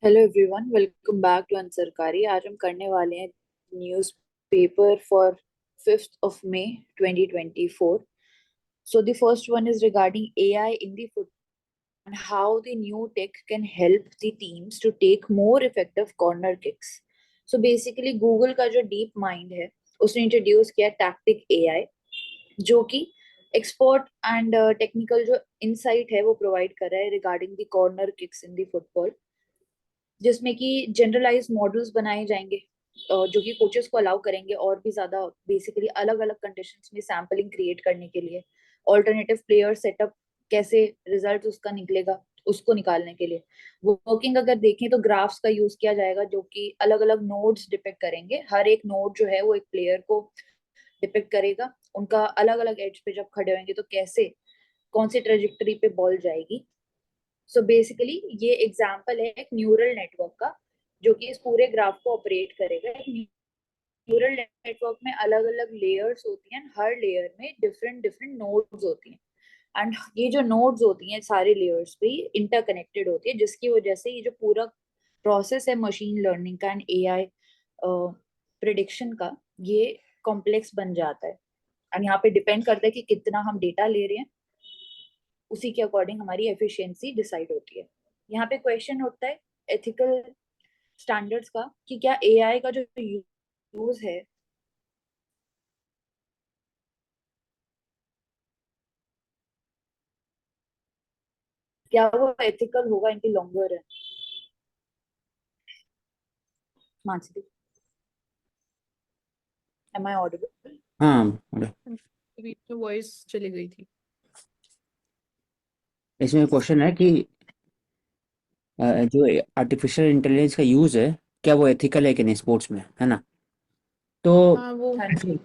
Hello everyone, welcome back to Unsarkari. आज हम करने वाले हैं newspaper for 5th of May 2024. So the first one is regarding AI in the football and how the new tech can help the teams to take more effective corner kicks. So basically Google का जो deep mind है उसने introduce किया tactic AI, जो कि expert and technical जो insight है वो प्रोवाइड कर रहा है regarding the corner kicks in the football, जिसमें कि जनरलाइज मॉडल्स बनाए जाएंगे जो कि कोचेस को अलाउ करेंगे और भी ज्यादा बेसिकली अलग अलग कंडीशंस में सैम्पलिंग क्रिएट करने के लिए, ऑल्टरनेटिव प्लेयर सेटअप कैसे रिजल्ट उसका निकलेगा उसको निकालने के लिए। वर्किंग अगर देखें तो ग्राफ्स का यूज किया जाएगा जो कि अलग अलग नोड्स डिपेक्ट करेंगे। हर एक नोड जो है वो एक प्लेयर को डिपेक्ट करेगा, उनका अलग अलग एज पे जब खड़े होंगे तो कैसे कौन सी ट्रेजेक्टरी पे बॉल जाएगी। सो बेसिकली ये एग्जांपल है एक न्यूरल नेटवर्क का जो कि इस पूरे ग्राफ को ऑपरेट करेगा। एक न्यूरल नेटवर्क में अलग अलग लेयर्स होती हैं, हर लेयर में डिफरेंट डिफरेंट नोड्स होती हैं एंड ये जो नोड्स होती हैं सारे लेयर्स पे इंटरकनेक्टेड होती है, जिसकी वजह से ये जो पूरा प्रोसेस है मशीन लर्निंग का एंड एआई प्रिडिक्शन का, ये कॉम्प्लेक्स बन जाता है। एंड यहाँ पे डिपेंड करता है कि कितना हम डेटा ले रहे हैं, उसी के अकॉर्डिंग हमारी एफिशिएंसी डिसाइड होती है। यहाँ पे क्वेश्चन उठता है एथिकल स्टैंडर्ड्स का कि क्या एआई का जो यूज है क्या वो एथिकल होगा in the longer run. Mansi, am I audible? हाँ बोलो। बीच में वॉइस चली गई थी। इसमें क्वेश्चन है कि जो आर्टिफिशियल इंटेलिजेंस का यूज़ है, क्या वो एथिकल है कि नहीं स्पोर्ट्स में, है ना? तो हाँ, वो हाँ ऐसे। जी।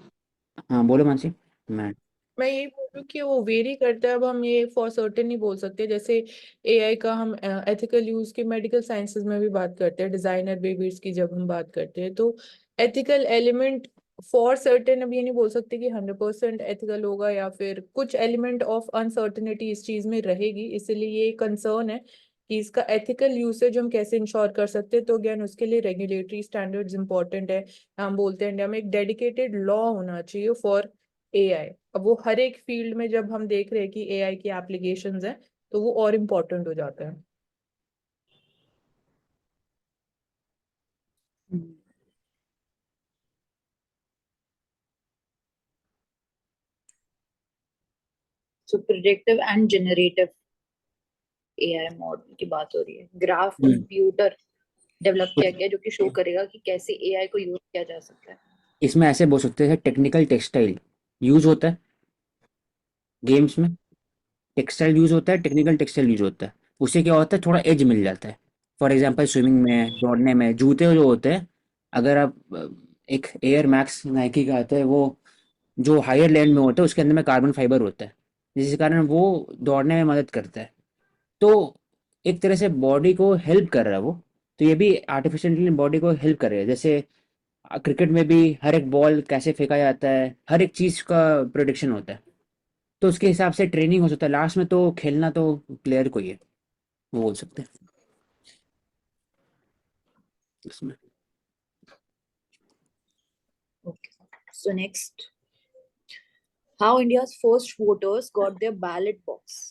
हाँ बोलो मानसी। मैं मैं यही बोल रही हूँ कि वो वेरी करता है। अब हम ये फॉर सर्टेन नहीं बोल सकते। जैसे एआई का हम एथिकल यूज के मेडिकल साइंसेज में भी बात करते हैं, डिजाइनर बेबीज की जब हम बात करते हैं, तो एथिकल एलिमेंट फॉर सर्टेन अब ये नहीं बोल सकते कि 100% एथिकल होगा, या फिर कुछ एलिमेंट ऑफ अनसर्टेनिटी इस चीज में रहेगी। इसलिए ये कंसर्न है कि इसका एथिकल यूसेज हम कैसे इंश्योर कर सकते हैं। तो अगेन उसके लिए रेगुलेटरी स्टैंडर्ड्स इंपॉर्टेंट है। हम बोलते हैं इंडिया में एक डेडिकेटेड लॉ होना चाहिए फॉर एआई। अब वो हर एक फील्ड में जब हम देख रहे हैं कि एआई की एप्लीकेशंस हैं, तो वो और इम्पोर्टेंट हो जाता है। So predictive and generative AI model की बात हो रही है। ग्राफ हम्म, कंप्यूटर डेवलप किया कुछ गया जो कि शो करेगा कि कैसे एआई को यूज किया जा सकता है। इसमें ऐसे बोल सकते हैं, टेक्निकल टेक्सटाइल यूज होता है गेम्स में। टेक्सटाइल यूज होता है, टेक्निकल टेक्सटाइल यूज होता है। उससे क्या होता है, थोड़ा एज मिल जाता है। फॉर एग्जांपल स्विमिंग में, दौड़ने में जूते जो होते हैं, अगर आप एक एयर मैक्स नाइकी का आता है, वो जो हायर लैंड में होता है उसके अंदर में कार्बन फाइबर होता है, जिसके कारण वो दौड़ने में मदद करता है। तो एक तरह से बॉडी को हेल्प कर रहा है वो। तो ये भी आर्टिफिशियल बॉडी को हेल्प कर रहा है। जैसे क्रिकेट में भी हर एक बॉल कैसे फेंका जाता है, हर एक चीज का प्रोडिक्शन होता है। तो उसके हिसाब से ट्रेनिंग हो सकता है, लास्ट में तो खेलना तो प्लेयर को ही है, वो बोल सकते हैं इसमें। Okay. So next, how India's first voters got their ballot box.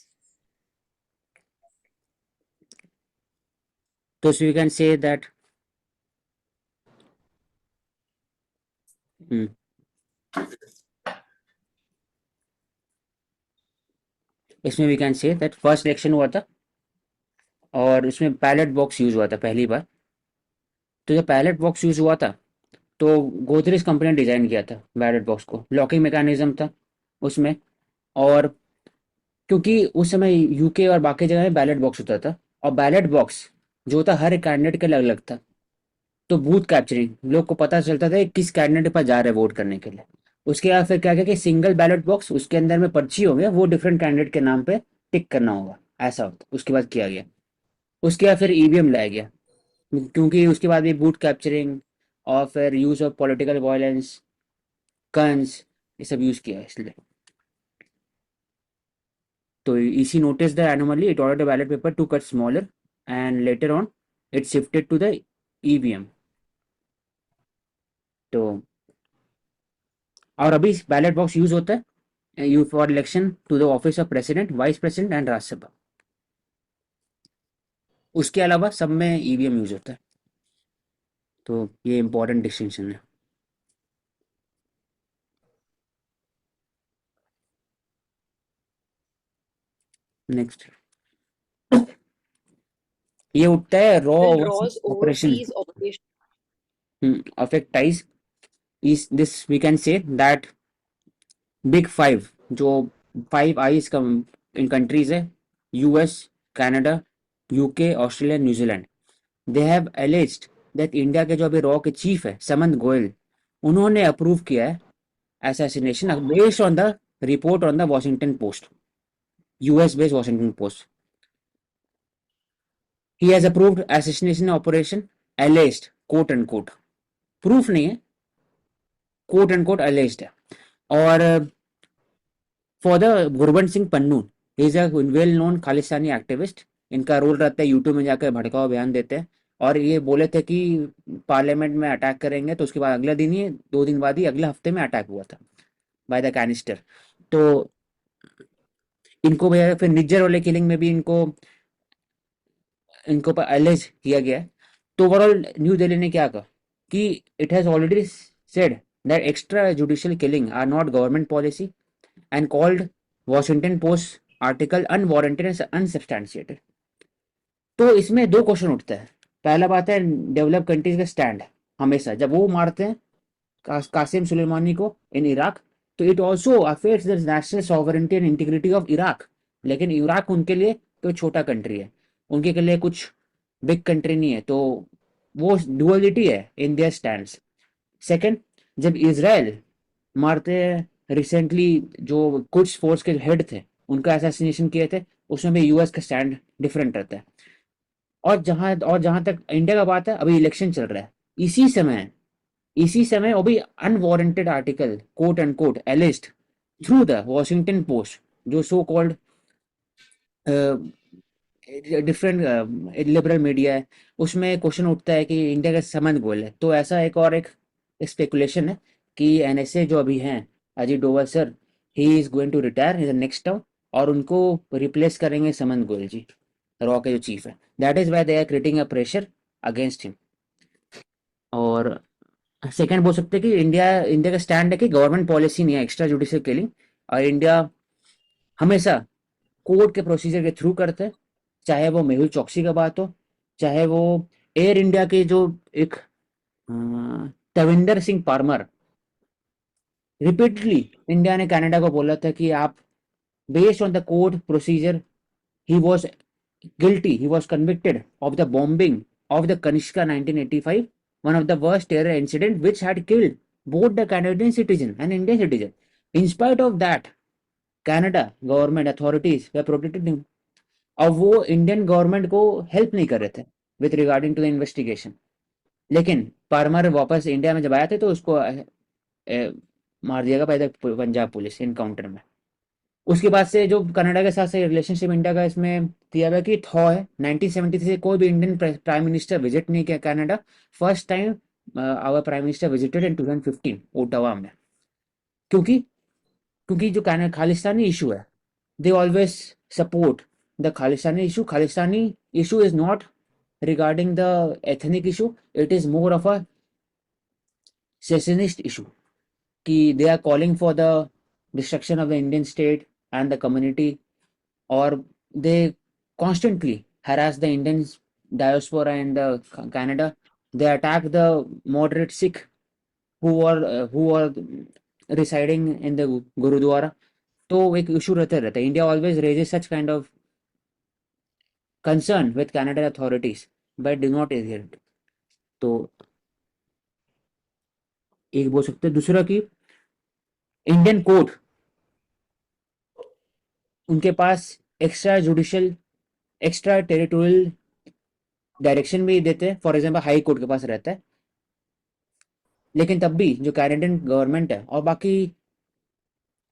तो यू कैन से दैट इसमें we can say that first election हुआ था और उसमें बैलेट बॉक्स यूज हुआ था पहली बार। तो जब बैलेट बॉक्स यूज हुआ था, तो गोदरेज कंपनी ने डिजाइन किया था बैलेट बॉक्स को, लॉकिंग मैकेनिज्म था उसमें। और क्योंकि उस समय यूके और बाकी जगह में बैलेट बॉक्स होता था, और बैलेट बॉक्स जो था हर एक कैंडिडेट के लिए अलग अलग था। तो बूथ कैप्चरिंग, लोग को पता चलता था कि किस कैंडिडेट के पास जा रहे हैं वोट करने के लिए। उसके बाद फिर क्या किया कि सिंगल बैलेट बॉक्स, उसके अंदर में पर्ची होंगे, वो डिफरेंट कैंडिडेट के नाम पे टिक करना होगा, ऐसा होता। उसके बाद किया गया। उसके बाद फिर ईवीएम लाया गया, क्योंकि उसके बाद भी बूथ कैप्चरिंग और फिर use of political violence, guns, ये सब यूज किया है इसलिए। तो इसी notice the anomaly, it order the ballot paper to cut smaller and letter on it shifted to the EVM. तो और अभी बैलेट बॉक्स यूज होता है you for election to the office of president, vice president and Rajya Sabha. उसके अलावा सब में EVM use होता है। तो ये इंपॉर्टेंट डिस्टिंक्शन है। नेक्स्ट ये उठता है raw Will overseas Raw's operation overseas operation affect ties is this we can say that big five जो फाइव आईज का इन कंट्रीज है US, Canada, UK, Australia, New Zealand, they have एलिज्ड that India के जो अभी रॉ के चीफ है समंत गोयल, उन्होंने approve किया है assassination based on the report on the Washington Post, US based Washington Post. He has approved assassination operation alleged quote unquote, proof नहीं है, quote unquote alleged है। और for the Gurbansh Singh Pannun, he is a well known Khalistani activist. इनका role रहता है YouTube में जाकर भड़काऊ बयान देते हैं और ये बोले थे कि पार्लियामेंट में अटैक करेंगे, तो उसके बाद अगले दिन ही 2 दिन बाद ही अगले हफ्ते में अटैक हुआ था बाय द कैनिस्टर। तो इनको भैया फिर निज्जर वाले किलिंग में भी इनको इनको पर अलेज किया गया है। तो ओवरऑल न्यू दिल्ली ने क्या कहा कि it has already said that extra judicial killing are not government policy and called Washington Post article unwarranted and unsubstantiated। तो इसमें दो क्वेश्चन उठता है। पहला बात है डेवलप कंट्रीज का स्टैंड, हमेशा जब वो मारते हैं कासिम सुलेमानी को इन इराक, तो it also affects the national sovereignty and integrity of Iraq. लेकिन इराक उनके लिए कोई छोटा कंट्री है, उनके के लिए कुछ बिग कंट्री नहीं है, तो वो डुअलिटी है इन देयर स्टैंड्स। सेकंड, जब इसराइल मारते हैं रिसेंटली जो कुछ फोर्स के हेड थे उनका असैसिनेशन किए थे, उसमें भी यूएस का स्टैंड डिफरेंट रहता है। और जहां तक इंडिया का बात है, अभी इलेक्शन चल रहा है, इसी समय वो भी unwarranted article quote and quote alleged through the Washington Post, जो so called different liberal media है, उसमें क्वेश्चन उठता है कि इंडिया का समंत गोल है। तो ऐसा एक स्पेकुलेशन है कि एनएसए जो अभी हैं Ajit Doval sir, he is going to retire in the next term और उनको रिप्लेस करेंगे समंत गोयल जी, रॉ के जो चीफ है। That is why they are creating a pressure against him. और सेकंड बोल सकते हैं कि इंडिया का स्टैंड है कि गवर्नमेंट पॉलिसी नहीं है एक्स्ट्रा जुडिशियल किलिंग, और इंडिया हमेशा कोर्ट के प्रोसीजर के थ्रू करते हैं, चाहे वो मेहुल चौकसी का बात हो, चाहे वो एयर इंडिया के जो एक तविंदर सिंह पारमर, रिपीटली इंडिया ने कनाडा को बोला था कि आप based on the court procedure, he was guilty, he was convicted of the bombing of the Kanishka 1985, one of the worst terror incident which had killed both the Canadian citizen and Indian citizen. In spite of that, Canada government authorities were protecting him। अब वो Indian government को help नहीं कर रहे थे with regarding to the investigation. लेकिन पारमर वापस India में जब आए थे तो उसको मार दिया गया पहले पंजाब पुलिस इनकाउंटर में। उसके बाद से जो कनाडा के साथ से रिलेशनशिप इंडिया का इसमें दिया हुआ कि थॉ है, 1973 से कोई भी इंडियन प्राइम मिनिस्टर विजिट नहीं किया Canada. First time our prime minister visited in 2015 Ottawa में। क्योंकि क्योंकि जो खालिस्तानी इशू है, they always support the Khalistani issue। Khalistani issue is not regarding the ethnic issue, it is more of a secessionist issue कि they are calling for the destruction of the Indian state and the community, or they constantly harass the Indian diaspora and the Canada। They attack the moderate Sikh who are residing in the Gurudwara। तो एक issue रहता है। India always raises such kind of concern with Canadian authorities but do not adhere it. तो एक बोल सकते हैं। दूसरा कि इंडियन कोर्ट उनके पास एक्स्ट्रा टेरिटोरियल डायरेक्शन भी देते हैं, फॉर एग्जांपल हाई कोर्ट के पास रहता है। लेकिन तब भी जो कैनेडियन गवर्नमेंट है और बाकी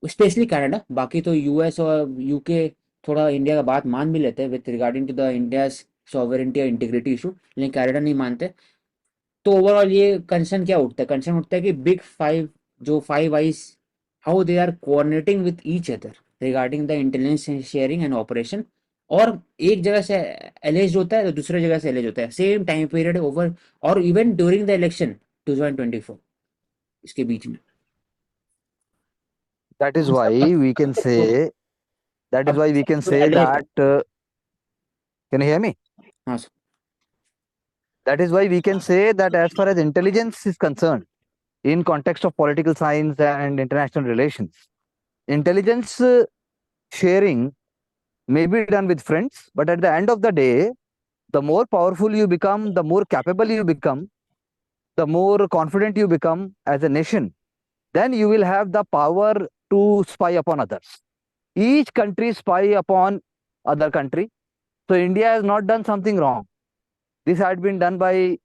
स्पेशली कनाडा, बाकी तो यूएस और यूके थोड़ा इंडिया का बात मान भी लेते हैं with regarding to the India's sovereignty या इंटीग्रिटी इशू, लेकिन कनाडा नहीं मानते। तो ओवरऑल ये कंसर्न क्या उठता है? कंसर्न उठता है कि बिग फाइव, जो five eyes, how they are coordinating with each other regarding the intelligence sharing and operation. और एक जगह से एलेज होता है तो दूसरे जगह से एलेज होता है, सेम टाइम पीरियड ओवर, और इवन ड्यूरिंग द इलेक्शन 2024 इसके बीच में। That is तो why सब we can say, that is अब why we can say alleged है। that, can you hear me? हाँ sir. That is why we can say that as far as intelligence is concerned, in context of political science and international relations, intelligence sharing may be done with friends, but at the end of the day, the more powerful you become, the more capable you become, the more confident you become as a nation, then you will have the power to spy upon others. Each country spy upon other country. So India has not done something wrong. This had been done by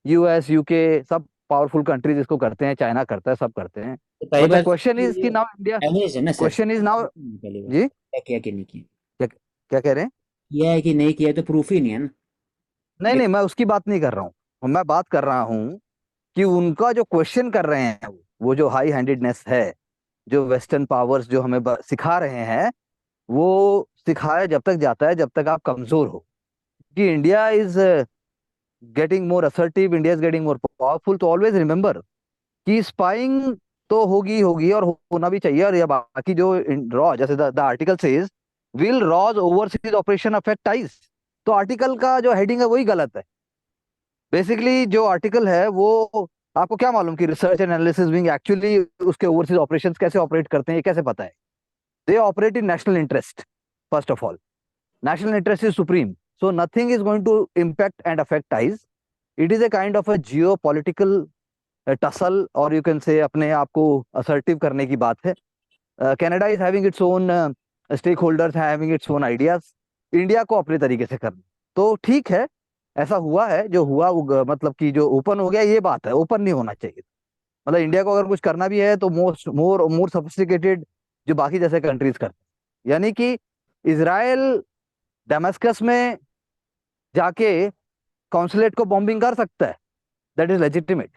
US, UK, सब powerful countries इसको करते हैं, China करता है, सब करते हैं. तो पहली But the बात question is कि ये now India, एलेज है ना सर। question is now, पहली बात जी क्या किया कि नहीं किया, क्या क्या कह रहे हैं? किया है कि नहीं किया तो प्रूफ ही नहीं है ना। नहीं नहीं, मैं उसकी बात नहीं कर रहा हूँ. मैं बात कर रहा हूँ कि उनका जो क्वेश्चन कर रहे हैं, वो जो हाई हैंडेडनेस है, जो वेस्टर्न पावर्स जो हमें सिखा रहे हैं, वो सिखाया जब तक जाता है जब तक आप कमजोर हो. कि India is getting more assertive, India is getting more powerful. तो ऑलवेज रिमेंबर कि स्पाइंग तो होगी होगी और होना भी चाहिए. और ये बाकी जो रॉ, जैसे the article says will rows overseas operation affect eyes, तो आर्टिकल का जो हेडिंग है वही गलत है. बेसिकली जो आर्टिकल है वो, आपको क्या मालूम कि research and analysis wing actually उसके ओवरसीज ऑपरेशंस कैसे ऑपरेट करते हैं, ये कैसे पता है? They operate in national interest. First of all, national interest is supreme, so nothing is going to impact and affect ties. It is a kind of a geopolitical tussle, or you can say अपने आप को assertive करने की बात है. Canada is having its own stakeholders, having its own ideas. India को अपने तरीके से करना, तो ठीक है. ऐसा हुआ है, जो हुआ मतलब कि जो ओपन हो गया, ये बात है. ओपन नहीं होना चाहिए. मतलब इंडिया को अगर कुछ करना भी है तो मोर सोफिस्टिकेटेड जो बाकी जैसे कंट्रीज करते हैं. यानी कि इजराइल डेमास्कस में जाके कॉन्सुलेट को बॉम्बिंग कर सकता है, दैट इज लेजिटिमेट.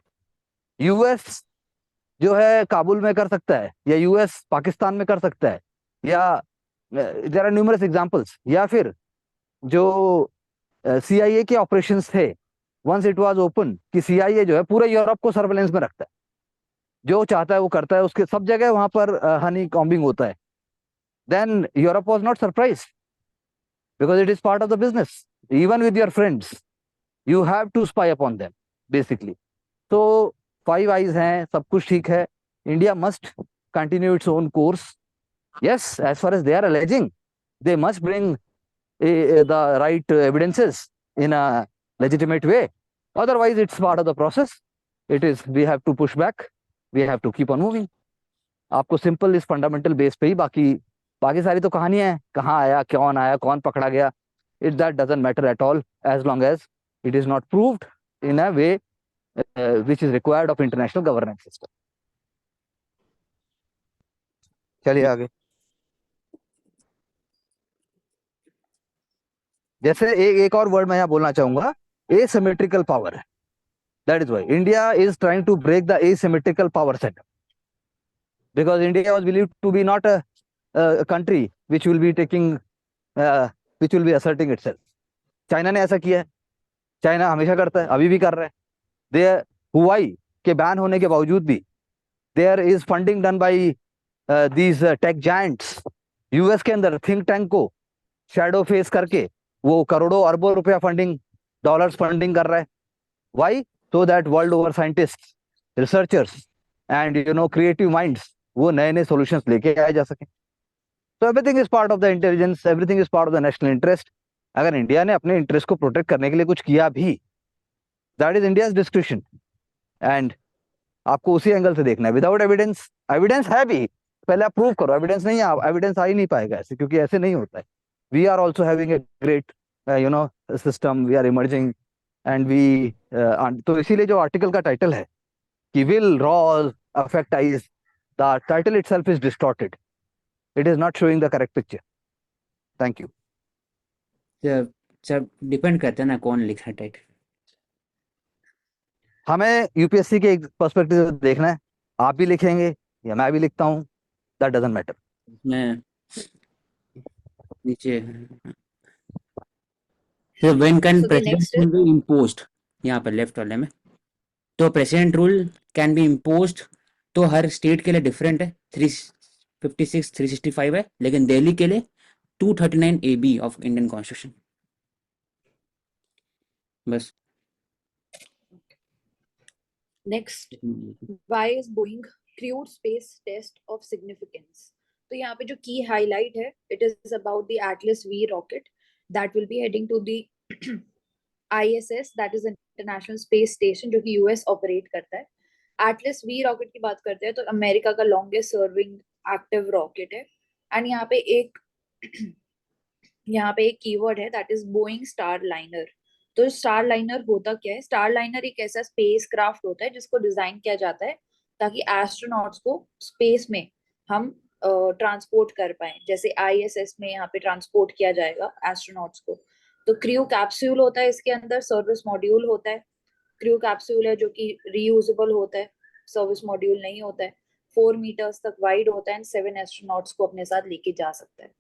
यूएस जो है काबुल में कर सकता है, या यूएस पाकिस्तान में कर सकता है, या देयर आर न्यूमरस एग्जांपल्स. या फिर जो सीआईए के ऑपरेशंस थे, वंस इट वाज ओपन कि सीआईए जो है पूरे यूरोप को सर्वेलेंस में रखता है, जो चाहता है वो करता है, उसके सब जगह वहां पर हनी कॉम्बिंग होता है. Then Europe was not surprised because it is part of the business. Even with your friends, you have to spy upon them, basically. So, five eyes हैं, सब कुछ ठीक है. India must continue its own course. Yes, as far as they are alleging, they must bring the right evidences in a legitimate way. Otherwise, it's part of the process. It is, we have to push back. We have to keep on moving. आपको simple इस fundamental base पे ही, बाकी बाकी सारी तो कहानियां हैं, कहाँ आया, कौन पकड़ा गया, it that doesn't matter at all, as long as it is not proved in a way which is required of international governance system. चलिए आगे. जैसे एक और वर्ड मैं यहाँ बोलना चाहूंगा, asymmetrical power. That is why India is trying to break the asymmetrical power setup, because India was believed to be not a country which will be taking which will be asserting itself. China ने ऐसा किया है, China हमेशा करता है, अभी भी कर रहा है. देयर हुआई के बैन होने के बावजूद भी there is funding done by these tech giants. US के अंदर थिंक टैंक को शैडो फेस करके वो करोड़ों अरबों रुपया फंडिंग, डॉलर्स फंडिंग कर रहा है. Why? So that world over scientist, researchers and creative minds वो नए नए सॉल्यूशंस लेके आए जा सके. So everything is part of the intelligence, everything is part of the national interest. अगर इंडिया ने अपने इंटरेस्ट को प्रोटेक्ट करने के लिए कुछ किया भी, that is India's description, and आपको उसी एंगल से देखना है. विदाउट एविडेंस, एविडेंस है भी, पहले आप प्रूव करो. एविडेंस नहीं है, एविडेंस आ ही नहीं पाएगा ऐसे, क्योंकि ऐसे नहीं होता है. We are also having a great system, we are emerging, and we तो इसीलिए जो आर्टिकल का टाइटल है कि will rose affect eyes, the title itself is distorted. It is not showing the correct picture. Thank you. Yeah, सब depend करता है ना कौन लिखा है टाइटल। हमें यूपीएससी के एक पर्सपेक्टिव से देखना है, आप भी लिखेंगे या मैं भी लिखता हूँ, दैट डजंट मैटर। मैं नीचे तो when can So the president next is rule B imposed, यहाँ पर लेफ्ट वाले में तो president rule can be imposed, तो हर स्टेट के लिए डिफरेंट है, 356 365 है, लेकिन दिल्ली के लिए 239 AB ऑफ इंडियन कॉन्स्टिट्यूशन। बस। next, why is Boeing crewed space test of significance? तो यहाँ पे जो की हाईलाइट है, it is about the Atlas V rocket that will be heading to the ISS, that is International Space Station, जो कि US operate करता है। Atlas V रॉकेट की बात करते हैं तो अमेरिका का लॉन्गेस्ट सर्विंग एक्टिव रॉकेट है। एंड यहाँ पे एक कीवर्ड है, that is Boeing star liner. तो स्टार लाइनर होता क्या है? स्टार लाइनर एक ऐसा स्पेस क्राफ्ट होता है जिसको डिजाइन किया जाता है ताकि एस्ट्रोनॉट्स को स्पेस में हम ट्रांसपोर्ट कर पाए, जैसे आईएसएस में यहाँ पे ट्रांसपोर्ट किया जाएगा एस्ट्रोनॉट्स को। तो क्रू कैप्सूल होता है, इसके अंदर सर्विस मॉड्यूल होता है। क्रू कैप्सूल है जो कि रीयूजेबल होता है, सर्विस मॉड्यूल नहीं होता है। 4 मीटर्स तक वाइड होता है एंड 7 एस्ट्रोनॉट्स को अपने साथ लेके जा सकता है।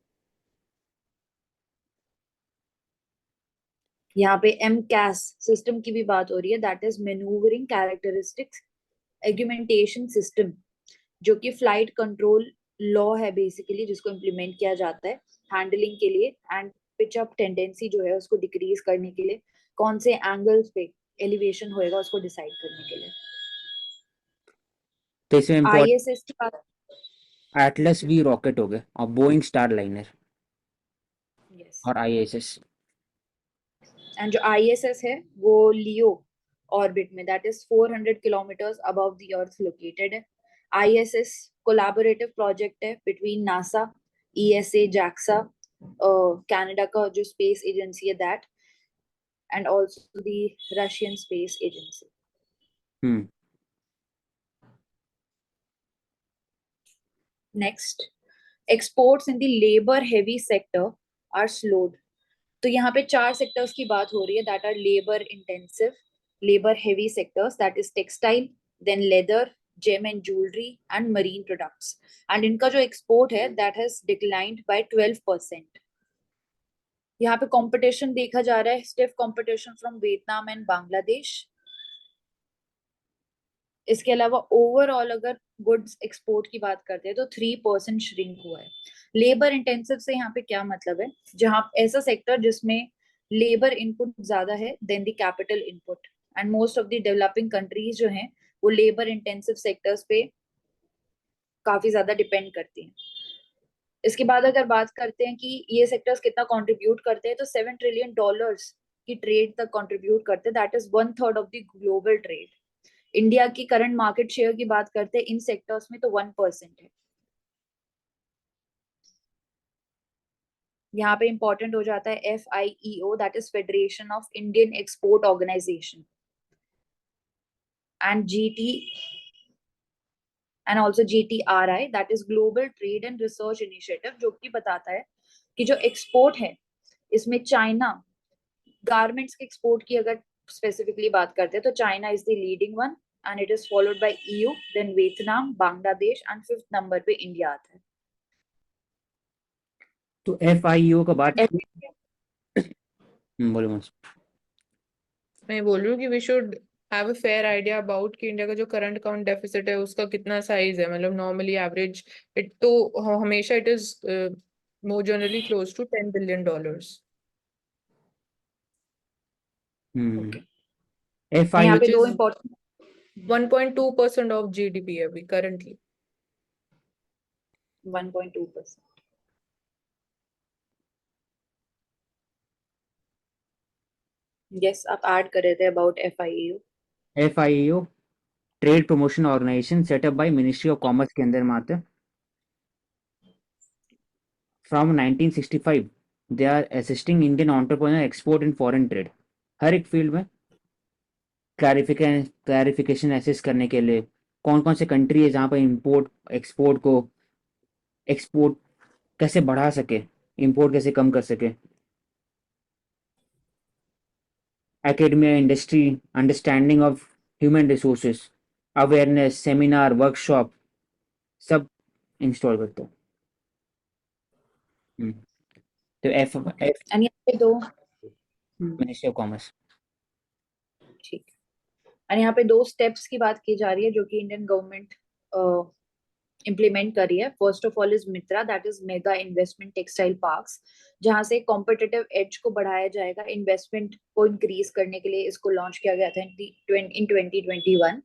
यहाँ पे MCAS सिस्टम की भी बात हो रही है, that is maneuvering characteristics augmentation system, जो कि फ्लाइट कंट्रोल लॉ है बेसिकली, जिसको इम्प्लीमेंट किया जाता है हैंडलिंग के लिए एंड पिच अप टेंडेंसी जो है उसको डिक्रीज करने के लिए, कौन से एंगल्स पे एलिवेशन होएगा उसको डिसाइड करने के लिए। तो इसमें इम्पोर्टेंट ISS की बात, एटलस वी रॉकेट हो गए और बोइंग स्टार लाइनर यस, और ISS। एंड जो ISS है वो लियो ऑर्बिट में, that is 400 kilometres above the earth located है। ISS कोलैबोरेटिव प्रोजेक्ट है between NASA, ESA, JAXA, Canada का जो स्पेस एजेंसी है that, and also the Russian space agency. Hmm next, exports in the labour heavy sector are slowed. तो यहाँ पे 4 sectors की बात हो रही है that are labour intensive, labour heavy sectors, that is textile, then leather, gem and jewellery and marine products. And इनका जो एक्सपोर्ट है दैट हैज डिक्लाइंड बाय 12%। यहाँ पे कंपटीशन देखा जा रहा है, stiff competition from Vietnam and Bangladesh. इसके अलावा ओवरऑल अगर गुड्स एक्सपोर्ट की बात करते हैं तो 3% श्रिंक हुआ है। लेबर इंटेंसिव से यहाँ पे क्या मतलब है? जहाँ ऐसा सेक्टर जिसमें लेबर इनपुट ज्यादा है than the capital input, and most of the developing countries जो हैं वो लेबर इंटेंसिव सेक्टर्स पे काफी ज्यादा डिपेंड करती हैं। इसके बाद अगर बात करते हैं कि ये सेक्टर्स कितना कंट्रीब्यूट करते हैं, तो $7 ट्रिलियन की ट्रेड तक कंट्रीब्यूट करते हैं, that is 1/3 of the global trade. India की करंट मार्केट शेयर की बात करते हैं इन सेक्टर्स में तो 1% है। यहाँ पे इंपॉर्टेंट हो जाता है FIEO, that is federation of Indian export organisation, and GT and also GTRI, that is global trade and research initiative, जो कि बताता है कि जो एक्सपोर्ट है इसमें चाइना, गारमेंट्स के एक्सपोर्ट की अगर स्पेसिफिकली बात करते हैं तो China is the leading one and it is followed by EU, then Vietnam, Bangladesh and 5th number पे इंडिया आता है। तो FIEO का बात बोलो मत। मैं बोल रही हूँ कि we should have a fair idea about कि इंडिया का जो करंट अकाउंट डेफिसिट है उसका कितना साइज है, मतलब नॉर्मली एवरेज इट तो हमेशा it is more generally close to $10 billion। यहाँ FIO पे which दो is इम्पोर्टेंट 1.2% of GDP अभी currently। 1.2%। यस, आप ऐड कर रहे थे about FIEO। Trade promotion organisation setup by ministry of commerce के अंदर में आता है। From 1965 they are assisting Indian entrepreneur export and foreign trade, हर एक फील्ड में क्लैरिफिकेशन एसेस करने के लिए कौन कौन से कंट्री है जहाँ पर इंपोर्ट एक्सपोर्ट को एक्सपोर्ट कैसे बढ़ा सके, इंपोर्ट कैसे कम कर सके। Academia, industry, understanding of human resources, awareness, seminar, workshop सब इंस्टॉल करते हैं। तो एफ एफ And यहाँ पे दो मिनिस्ट्री ऑफ कॉमर्स। ठीक। और यहाँ पे दो स्टेप्स की बात की जा रही है जो कि इंडियन गवर्नमेंट इम्प्लीमेंट कर रही है। First of all is Mitra, that is mega investment textile parks, जहां से कॉम्पिटिटिव एज को बढ़ाया जाएगा, इन्वेस्टमेंट को इंक्रीज करने के लिए इसको लॉन्च किया गया था इन 2021।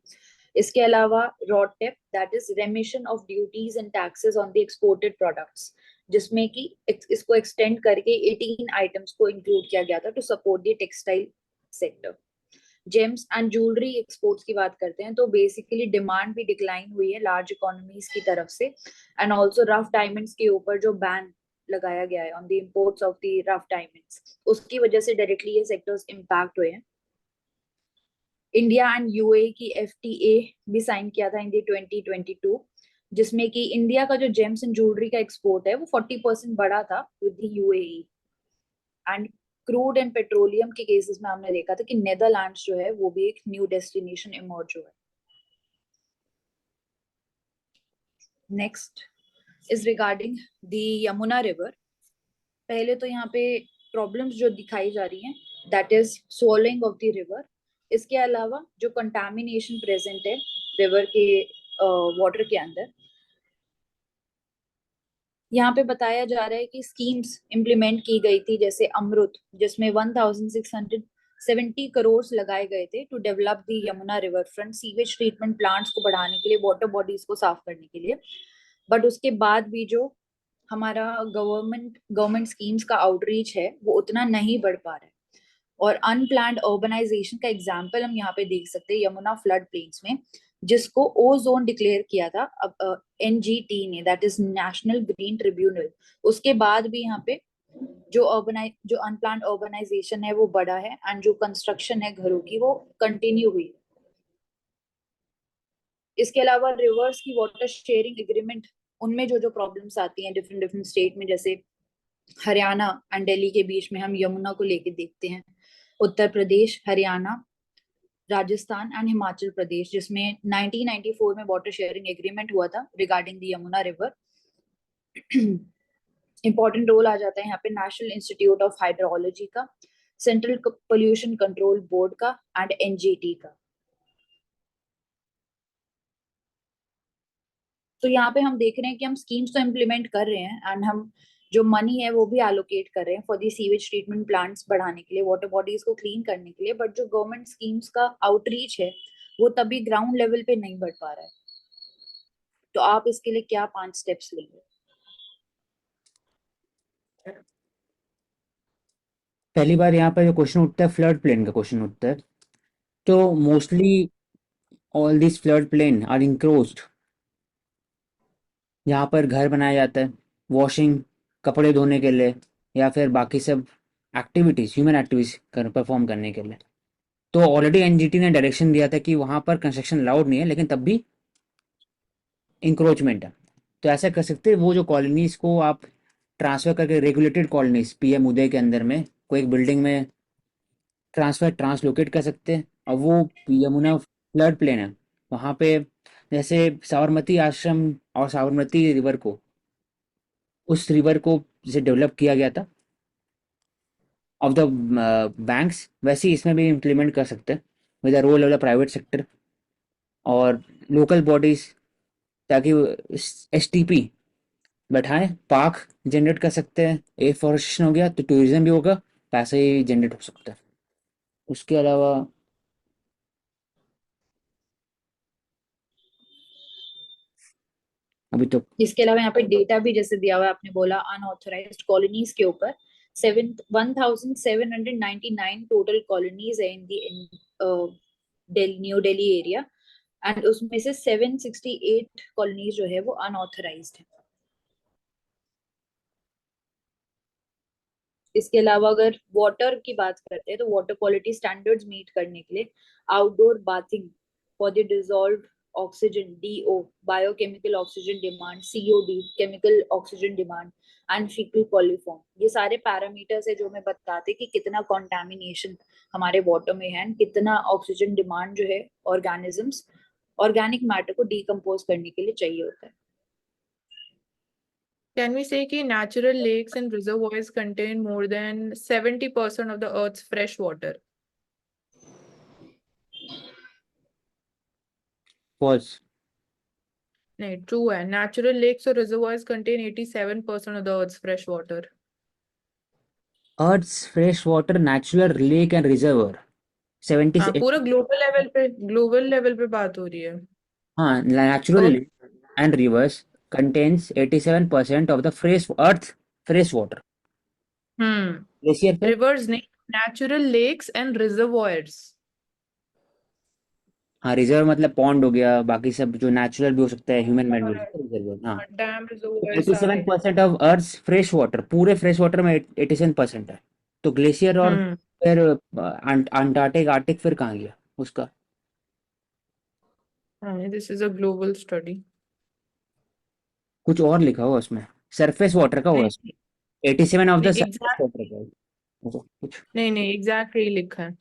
इसके अलावा RoDTEP, that is remission of duties and taxes on the exported products, जिसमें कि इसको एक्सटेंड करके 18 आइटम्स को इंक्लूड किया गया था to support the textile sector. Gems and jewellery exports की बात करते हैं तो बेसिकली डिमांड भी डिक्लाइन हुई है लार्ज इकोनॉमीज की तरफ से, एंड ऑल्सो रफ डायमंड्स के ऊपर जो बैन लगाया गया है on the imports of the rough diamonds, उसकी वजह से डायरेक्टली ये सेक्टर्स इम्पैक्ट हुए हैं। इंडिया एंड यूएई की एफटीए भी साइन किया था इन दी 2022, जिसमें कि इंडिया का जो जेम्स एंड ज्वेलरी का एक्सपोर्ट है वो 40% बढ़ा था with the UAE. And crude and petroleum के केसेस में हमने देखा था कि नेदरलैंड्स जो है वो भी एक न्यू डेस्टिनेशन इमर्ज हुआ है। Next is regarding the Yamuna river. पहले तो यहाँ पे प्रॉब्लम्स जो दिखाई जा रही हैं that is swallowing of the river. इसके अलावा जो कंटामिनेशन प्रेजेंट है रिवर के वाटर के अंदर, यहाँ पे बताया जा रहा है कि स्कीम्स इम्प्लीमेंट की गई थी जैसे अमृत, जिसमें 1670 करोड़ लगाए गए थे to develop the Yamuna riverfront sewage treatment plants को बढ़ाने के लिए, वाटर बॉडीज को साफ करने के लिए। बट उसके बाद भी जो हमारा गवर्नमेंट स्कीम्स का आउटरीच है वो उतना नहीं बढ़ पा रहा है। और अनप्लान्ड अर्बनाइजेशन का एग्जाम्पल हम यहाँ पे देख सकते हैं यमुना फ्लड प्लेन्स में, जिसको ओ जोन डिक्लेयर किया था अब एनजीटी ने, that is national green tribunal. उसके बाद भी यहाँ पे जो अनप्लान्ड अर्बनाइजेशन है वो बढ़ा है, एंड जो कंस्ट्रक्शन है घरों की वो कंटिन्यू हुई। इसके अलावा रिवर्स की वाटर शेयरिंग एग्रीमेंट, उनमें जो जो प्रॉब्लम्स आती हैं डिफरेंट डिफरेंट स्टेट में, जैसे हरियाणा एंड दिल्ली के बीच में हम यमुना को लेके देखते हैं, उत्तर प्रदेश, हरियाणा, राजस्थान एंड हिमाचल प्रदेश, जिसमें 1994 में वाटर शेयरिंग एग्रीमेंट हुआ था regarding the Yamuna river. Important role आ जाता है यहाँ पे नेशनल इंस्टीट्यूट ऑफ हाइड्रोलॉजी का, सेंट्रल पोल्यूशन कंट्रोल बोर्ड का एंड एनजीटी का। तो यहाँ पे हम देख रहे हैं कि हम स्कीम्स तो इम्प्लीमेंट कर रहे हैं एंड हम जो मनी है वो भी एलोकेट कर रहे हैं for the sewage treatment plants बढ़ाने के लिए, वाटर बॉडीज को क्लीन करने के लिए, बट जो गवर्नमेंट स्कीम्स का आउटरीच है वो तभी ग्राउंड लेवल पे नहीं बढ़ पा रहा है। तो आप इसके लिए क्या 5 स्टेप्स लेंगे? पहली बार यहाँ पर जो क्वेश्चन उठता है फ्लड प्लेन का क्वेश्चन उठता है, तो mostly all this flood plain are encroached. यहाँ पर घर बनाया जाता है वॉशिंग, कपड़े धोने के लिए, या फिर बाकी सब एक्टिविटीज, ह्यूमन एक्टिविटीज परफॉर्म करने के लिए। तो ऑलरेडी एनजीटी ने डायरेक्शन दिया था कि वहाँ पर कंस्ट्रक्शन अलाउड नहीं है, लेकिन तब भी इंक्रोचमेंट है। तो ऐसा कर सकते हैं, वो जो कॉलोनीज को आप ट्रांसफर करके रेगुलेटेड कॉलोनीज पीएम उदय के अंदर में कोई एक बिल्डिंग में ट्रांसलोकेट कर सकते हैं। और वो यमुना फ्लड प्लेन है, वहाँ पे जैसे साबरमती आश्रम और साबरमती रिवर को, उस रिवर को जैसे डेवलप किया गया था ऑफ द बैंक्स, वैसे ही इसमें भी इम्प्लीमेंट कर सकते हैं with the role of the private sector और लोकल बॉडीज, ताकि एसटीपी बैठाएं, पार्क जनरेट कर सकते हैं, एफॉरेस्टेशन हो गया तो टूरिज्म भी होगा, पैसे ही जनरेट हो सकता है। उसके अलावा अभी तो इसके अलावा यहाँ पे डेटा भी जैसे दिया हुआ है, आपने बोला अनऑथराइज्ड कॉलोनीज के ऊपर 1799 टोटल कॉलोनीज है in the New Delhi area, and उसमें से 768 कॉलोनीज जो है वो अनऑथराइज्ड है। इसके अलावा अगर वाटर की बात करते हैं तो वाटर क्वालिटी स्टैंडर्ड्स मीट करने के लिए outdoor bathing for the dissolve oxygen DO, biochemical oxygen demand, COD, chemical oxygen demand, and fecal coliform. ये सारे पैरामीटर्स है जो हमें बताते हैं कि कितना कंटामिनेशन हमारे वाटर में है, कितना ऑक्सीजन डिमांड जो है ऑर्गेनिजम्स ऑर्गेनिक मैटर को डिकम्पोज करने के लिए चाहिए होता है. Can we say कि natural lakes and reservoirs contain more than 70% of the Earth's fresh water? False. नहीं, true है. Natural lakes or reservoirs contain 87% of the Earth's fresh water. Earth's fresh water natural lake and reservoir 70 हाँ, पूरा global level पे बात हो रही है. हाँ, natural और lake and rivers contains 87% of the earth fresh water. Glacier पे रिवर्स नहीं, नेचुरल लेक्स एंड रिजर्वॉयर्स. हाँ, रिजर्व मतलब पॉन्ड हो गया, बाकी सब जो नेचुरल भी हो सकता है, ह्यूमन मेड भी हो सकता है, रिजर्व. हाँ, डैम, रिजर्वॉयर सारे. 87% ऑफ अर्थ फ्रेश वाटर, पूरे फ्रेश वाटर में 87% है. तो ग्लेशियर और फिर अंटार्कटिक आर्टिक फिर कहाँ गया उसका? This is a global study. कुछ और लिखा होगा उसमें, सरफेस वाटर का होगा उसमें. 87 ऑफ द सरफेस वाटर का ऐसा कुछ. नहीं एग्जैक्ट यही लिखा है.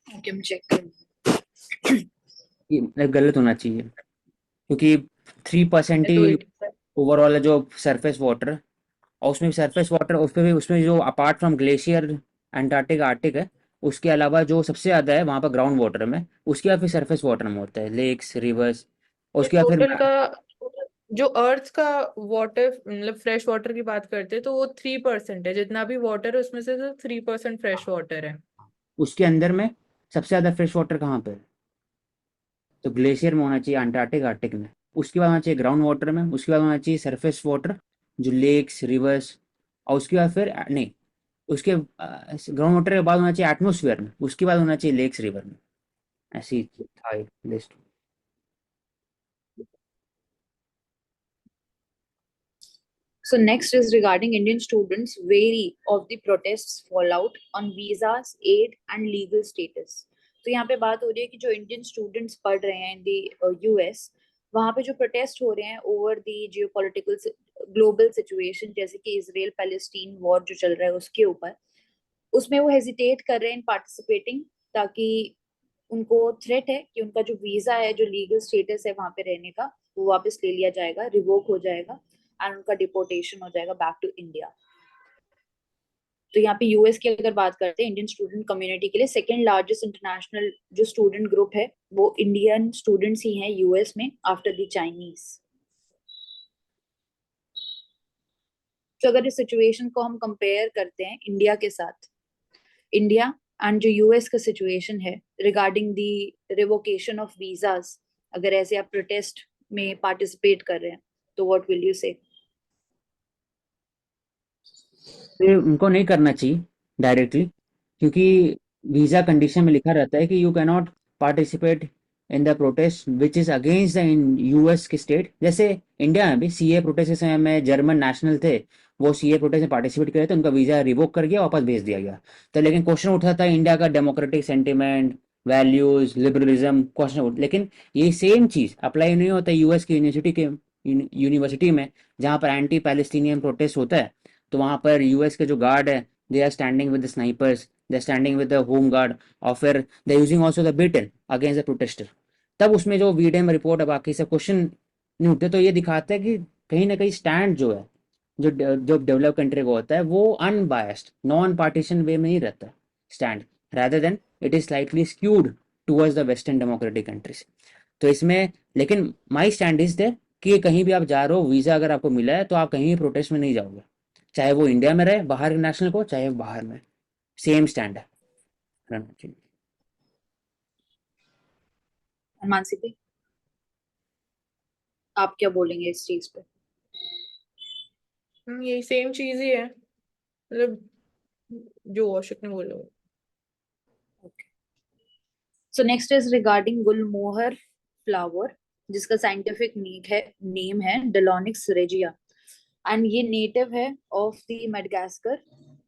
ओके, हम चेक करेंगे. ये गलत होना चाहिए क्योंकि 3% ही ओवरऑल है जो सरफेस वाटर, और उसमें सरफेस वाटर उसमें जो apart from glacier Antarctic Arctic है, उसके अलावा जो सबसे ज़्यादा है वहाँ पर ग्राउंड वाटर में, उसके बाद फिर सरफेस वाटर में होता है लेक्स रिवर्स, और उसके बाद टोटल फिर का जो अर्थ का वाटर मतलब फ्रेश वाटर की बात करते हैं तो वो 3% है. जितना भी वाटर है उसमें से सिर्फ 3% फ्रेश वाटर है. उसके अंदर में सबसे ज़्यादा फ्रेश वाटर कहाँ पे है? तो ग्लेशियर में होना चाहिए, अंटार्कटिक आर्टिक में. उसके बाद होना चाहिए ग्राउंड वाटर में, उसके बाद होना चाहिए सरफेस वाटर जो लेक्स रिवर्स, और उसके बाद फिर नहीं, उसके ग्राउंड वाटर के बाद होना चाहिए एटमोसफियर में, उसके बाद होना चाहिए लेक्स रिवर में. ऐसी था list. So next is regarding Indian students vary of the protests fallout on visas, aid and legal status. तो यहाँ पे बात हो रही है कि जो इंडियन स्टूडेंट्स पढ़ रहे हैं इन दी यूएस, वहाँ पे जो प्रोटेस्ट हो रहे हैं over the geopolitical global situation, जैसे कि इजराइल पैलेस्टीन वॉर जो चल रहा है उसके ऊपर, उसमें वो हेजिटेट कर रहे हैं पार्टिसिपेटिंग, ताकि उनको थ्रेट है कि उनका जो वीजा है, जो लीगल स्टेटस है वहां पे रहने का, वो वापस ले लिया जाएगा, रिवोक हो जाएगा एंड उनका डिपोर्टेशन हो जाएगा बैक टू इंडिया. तो यहाँ पे यूएस की अगर बात करते हैं, इंडियन स्टूडेंट कम्युनिटी के लिए सेकेंड लार्जेस्ट इंटरनेशनल जो स्टूडेंट ग्रुप है वो इंडियन स्टूडेंट्स ही हैं यूएस में आफ्टर द चाइनीज. तो अगर इस सिचुएशन को हम कंपेयर करते हैं इंडिया के साथ, इंडिया एंड जो यूएस का सिचुएशन है regarding the revocation of visas, अगर ऐसे आप प्रोटेस्ट में पार्टिसिपेट कर रहे हैं तो व्हाट विल यू से? उनको नहीं करना चाहिए डायरेक्टली, क्योंकि वीजा कंडीशन में लिखा रहता है कि you can not participate in the protest which is against the in US के स्टेट. जैसे इंडिया में भी सीए प्रोटेस्ट के समय में जर्मन नेशनल थे, वो सीए प्रोटेस्ट में पार्टिसिपेट करे थे, उनका वीजा रिवोक कर गया, वापस भेज दिया गया. तो लेकिन क्वेश्चन उठा था इंडिया का democratic sentiment, values, liberalism question उठ, लेकिन ये सेम चीज अप्लाई नहीं होता यूएस की यूनिवर्सिटी में जहाँ पर एंटी पैलेस्टीनियन प्रोटेस्ट होता है. तो वहाँ पर यूएस के जो गार्ड है, they are standing with the snipers, they are standing with the home guard, और फिर they using also the baton against the protester. तब उसमें जो वीडेम रिपोर्ट है बाकी सब क्वेश्चन नहीं उठते. तो ये दिखाता है कि कहीं ना कहीं स्टैंड जो है जो डेवलप कंट्री का होता है वो अनबायस्ड नॉन पार्टीशन वे में ही रहता है stand, rather than it is slightly skewed towards the western democratic countries. तो इसमें लेकिन माई स्टैंड इज देयर कि कहीं भी आप जा रहे हो, वीजा अगर आपको मिला है तो आप कहीं भी प्रोटेस्ट में नहीं जाओगे, चाहे वो इंडिया में रहे बाहर के नेशनल को, चाहे बाहर में. सेम स्टैंड है. मानसी जी, आप क्या बोलेंगे इस चीज पे? यही सेम चीज ही है, मतलब जो औशक ने बोला. सो next is regarding Gulmohar flower, जिसका साइंटिफिक नेम है डेलोनिक्स रेजिया, एंड ये नेटिव है ऑफ द मेडागास्कर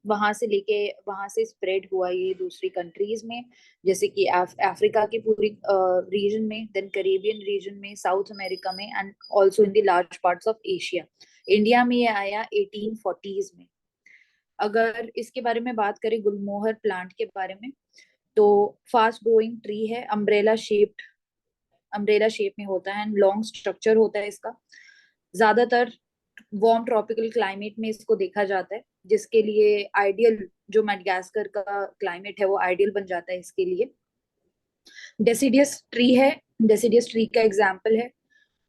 वहां से स्प्रेड हुआ ये दूसरी कंट्रीज में, जैसे कि अफ्रीका की पूरी रीजन में, देन कैरेबियन रीजन में, साउथ अमेरिका में, and also in the large parts of Asia. India में ये आया 1840s में। अगर इसके बारे में बात करें गुलमोहर प्लांट के बारे में, तो फास्ट ग्रोइंग ट्री है, अम्ब्रेला शेप में होता है एंड लॉन्ग स्ट्रक्चर होता है इसका। ज्यादातर वार्म ट्रॉपिकल क्लाइमेट में इसको देखा जाता है, जिसके लिए आइडियल, जो मेडागास्कर का क्लाइमेट है वो आइडियल बन जाता है इसके लिए। डेसिडियस ट्री का एग्जाम्पल है।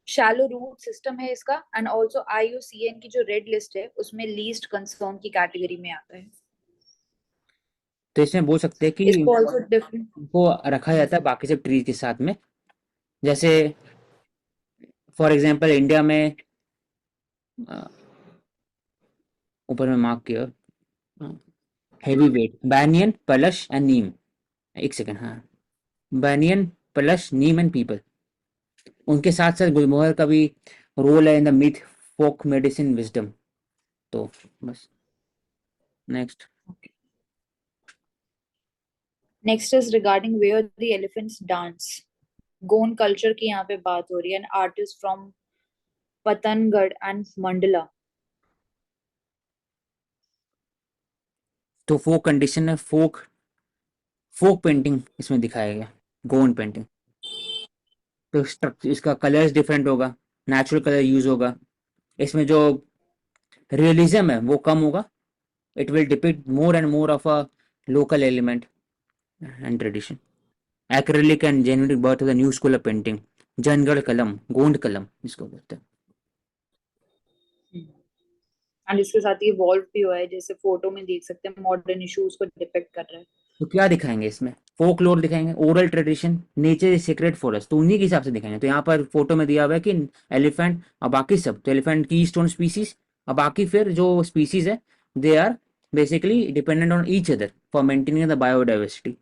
शैलो रूट सिस्टम है इसका, एंड ऑल्सो IUCN की जो रेड लिस्ट है उसमें लीस्ट कंसर्न की कैटेगरी में आता है। तो इसमें बोल सकते हैं कि इसको ऑल्सो डिफरेंट। इनको रखा जाता है बाकी सब ट्रीज के साथ में। जैसे फॉर एग्जांपल इंडिया में ऊपर में मार्क किया heavy weight banyan, palash and neem. एक सेकंड, हाँ, बैनियन, पलश, नीम एंड पीपल। उनके साथ साथ गुलमोहर का भी रोल है in the myth, folk medicine, wisdom. तो बस next. Next is regarding where the elephants dance. Gond culture की यहाँ पे बात हो रही है, an artist from Patangarh and Mandla. तो फोक कंडीशन है, फोक पेंटिंग इसमें दिखाया गया, गोंड पेंटिंग। तो इसका कलर्स डिफरेंट होगा, नेचुरल कलर यूज होगा, इसमें जो रियलिज्म है वो कम होगा। It will depict more and more of a local element and tradition. Acrylic and generic birth of the new school of painting, Jangarh कलम, गोंड कलम इसको बोलते हैं। एंड इसके साथ ये इवॉल्व भी हुआ है, जैसे फोटो में देख सकते हैं, मॉडर्न इश्यूज को डिपिक्ट कर रहा है। तो क्या दिखाएंगे इसमें? फोक लोर दिखाएंगे, oral tradition, nature is secret forest, तो उन्हीं के हिसाब से दिखाएंगे। तो यहाँ पर फोटो में दिया हुआ है कि एलिफेंट और बाकी सब, तो एलिफेंट की स्टोन स्पीसीज और बाकी फिर जो स्पीसीज है they are basically dependent on each other for maintaining the biodiversity.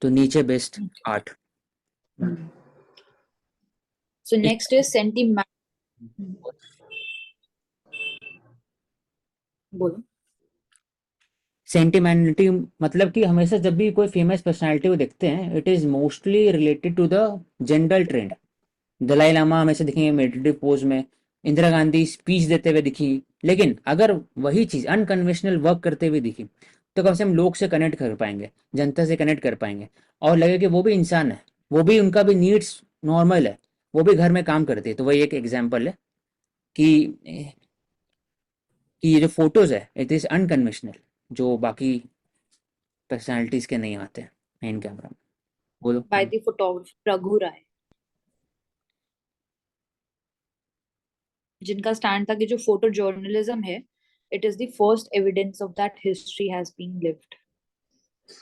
तो nature based art. So next is sentiment. बोलो। सेंटिमेंटलिटी मतलब कि हमेशा जब भी कोई फेमस पर्सनालिटी को देखते हैं, it is mostly related to the general trend. Dalai Lama हमेशा दिखेंगे मेडिटेटिव पोज में, इंदिरा गांधी स्पीच देते हुए दिखी। लेकिन अगर वही चीज अनकन्वेंशनल वर्क करते हुए दिखी, तो कम से कम लोग से कनेक्ट कर पाएंगे, जनता से कनेक्ट कर पाएंगे, और लगे कि वो भी इंसान है, वो भी, उनका भी नीड्स नॉर्मल है, वो भी घर में काम करते हैं। तो वही एक एग्जाम्पल है कि ये जो फोटोज है इट इज अनकन्वेंशनल, जो बाकी पर्सनालिटीज के नहीं आते हैं मेन कैमरा में। बोलो। By the photographer Raghu Rai, जिनका स्टैंड था कि जो फोटो जर्नलिज्म है, it is the first evidence of that history has been lived.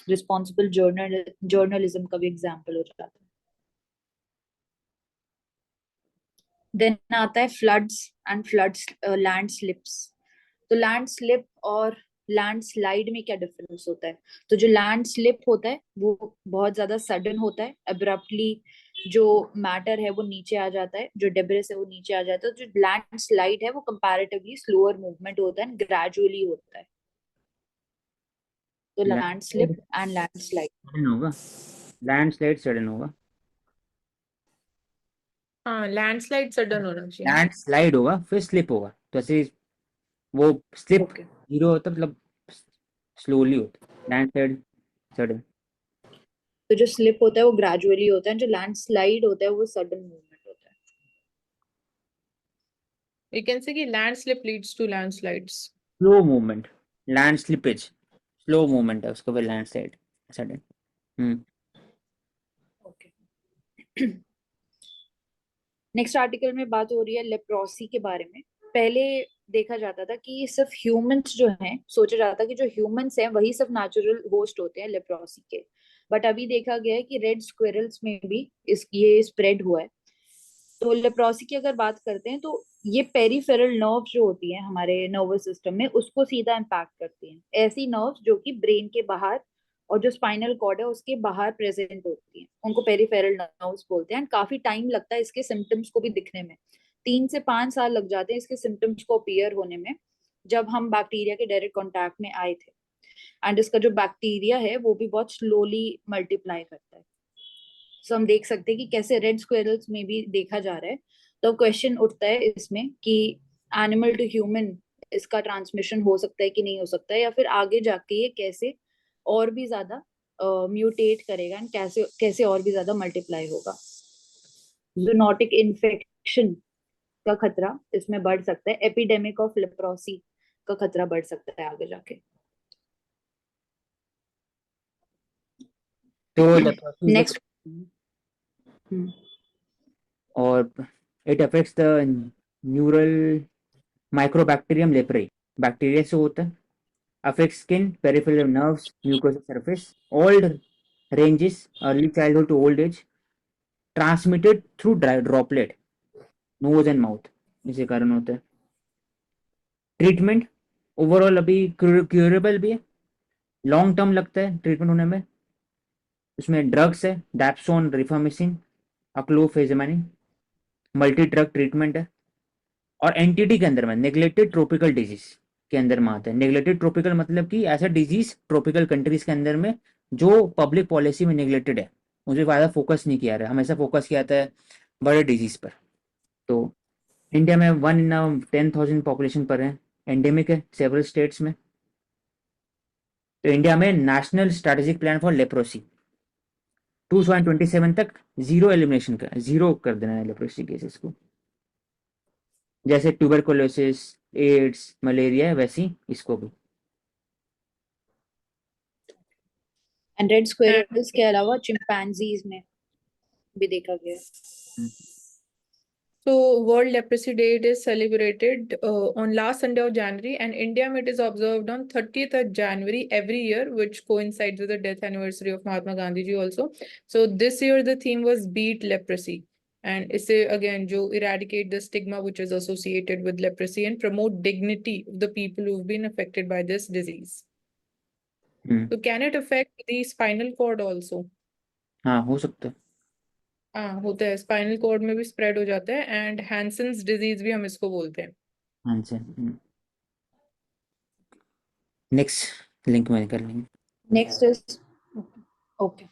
Responsible journalism का भी एग्जाम्पल हो जाता है। देन आता है फ्लड्स लैंड स्लिप्स। तो लैंड स्लिप और लैंड स्लाइड में क्या डिफरेंस होता है? तो जो लैंड स्लिप होता है वो बहुत ज्यादा सडन होता है, अब्रप्टली जो मैटर है वो नीचे आ जाता है, जो डेब्रिस है वो नीचे आ जाता है। जो लैंड स्लाइड है वो कंपैरेटिवली स्लोअर मूवमेंट होता है, ग्रेजुअली होता है। तो land slip and land slide. Sudden होगा, लैंडस्लाइड सडन होगा, हाँ, लैंडस्लाइड सडन होना चाहिए। लैंडस्लाइड होगा फिर स्लिप होगा। तो ऐसे वो स्लिप ओके। जीरो होता मतलब स्लोली होता, लैंडस्लाइड सडन। तो जो स्लिप होता है वो ग्रेजुअली होता है, जो लैंड स्लाइड होता है वो सडन मूवमेंट होता है। We can say कि landslip leads to landslides. Slow movement, land slippage slow movement है उसको, फिर landslide sudden. Okay. Next article में बात हो रही है लेप्रोसी के बारे में। पहले देखा जाता था कि सिर्फ ह्यूमंस जो हैं, सोचा जाता कि जो ह्यूमंस हैं वही सिर्फ नेचुरल होस्ट होते हैं लेप्रोसी के। बट अभी देखा गया है कि रेड स्क्विरल्स में भी ये स्प्रेड हुआ है। तो लेप्रोसी की अगर बात करते हैं तो ये पेरिफेरल नर्व जो होती है हमारे नर्वस सिस्टम में, उसको सीधा इम्पैक्ट करती हैं। ऐसी नर्व जो कि ब्रेन के बाहर और जो स्पाइनल कॉर्ड है उसके बाहर प्रेजेंट होती हैं, उनको पेरिफेरल नर्व्स बोलते हैं। काफी टाइम लगता है इसके सिम्टम्स को भी दिखने में, 3 से 5 साल लग जाते हैं इसके सिम्टम्स को अपीयर होने में, जब हम बैक्टीरिया के डायरेक्ट कांटेक्ट में आए थे। एंड इसका जो बैक्टीरिया है वो भी बहुत स्लोली मल्टीप्लाई करता है। सो हम देख सकते हैं कि कैसे रेड स्क्विरल्स में भी देखा जा रहा है। तो क्वेश्चन उठता है इसमें कि एनिमल टू ह्यूमन इसका ट्रांसमिशन हो सकता है कि नहीं हो सकता है, या फिर आगे जाके ये कैसे और भी ज्यादा म्यूटेट करेगा एंड कैसे कैसे और भी ज्यादा मल्टीप्लाई होगा। जूनोटिक इन्फेक्शन का खतरा इसमें बढ़ सकता है, एपिडेमिक ऑफ लेप्रोसी का खतरा बढ़ सकता है आगे जाके। तो leprosy is a नेक्स्ट। और it affects the neural microbacterium leprae, bacteria से होता है, affects skin, peripheral nerves, mucosal surface, all ranges, early childhood to old age, transmitted through droplet, nose and mouth, इसी कारण होता है। ट्रीटमेंट ओवरऑल अभी curable भी है, लॉन्ग टर्म लगता है ट्रीटमेंट होने में। उसमें ड्रग्स है, डैप्सोन, रिफामिसिन, अक्लोफेजमाइन, मल्टी ड्रग ट्रीटमेंट है। और एनटीडी के अंदर में नेग्लेक्टेड ट्रॉपिकल डिजीज के अंदर में आता है। नेग्लेक्टेड ट्रॉपिकल मतलब कि ऐसा डिजीज ट्रॉपिकल कंट्रीज के अंदर में जो पब्लिक पॉलिसी में नेग्लेक्टेड है, मुझे ज़्यादा फोकस नहीं किया रहा है, हमेशा फोकस किया जाता है बड़े डिजीज पर। तो इंडिया में 1 in 10,000 पॉपुलेशन पर है, एंडेमिक है सेवरल स्टेट्स में। तो इंडिया में national strategic plan for leprosy 2027 तक जीरो एलिमिनेशन का, जीरो कर देना है लेप्रोसी केसेस को। जैसे ट्यूबरकुलोसिस, एड्स, मलेरिया है, वैसी इसको भी। एंड रेड स्क्विरल्स के अलावा चिंपैंजीज में भी देखा गया है। So World Leprosy Day it is celebrated on last Sunday of January, and India it is observed on 30th of January every year, which coincides with the death anniversary of Mahatma Gandhi ji also. So this year the theme was Beat Leprosy, and it's again jo eradicate the stigma which is associated with leprosy and promote dignity of the people who've been affected by this disease. So can it affect the spinal cord also? हाँ, हो सकता है। हाँ होता है, spinal cord में भी spread हो जाता है, एंड हैंसन्स डिजीज भी हम इसको बोलते हैं। हाँ जी। नेक्स्ट लिंक में कर लेंगे। Next is okay.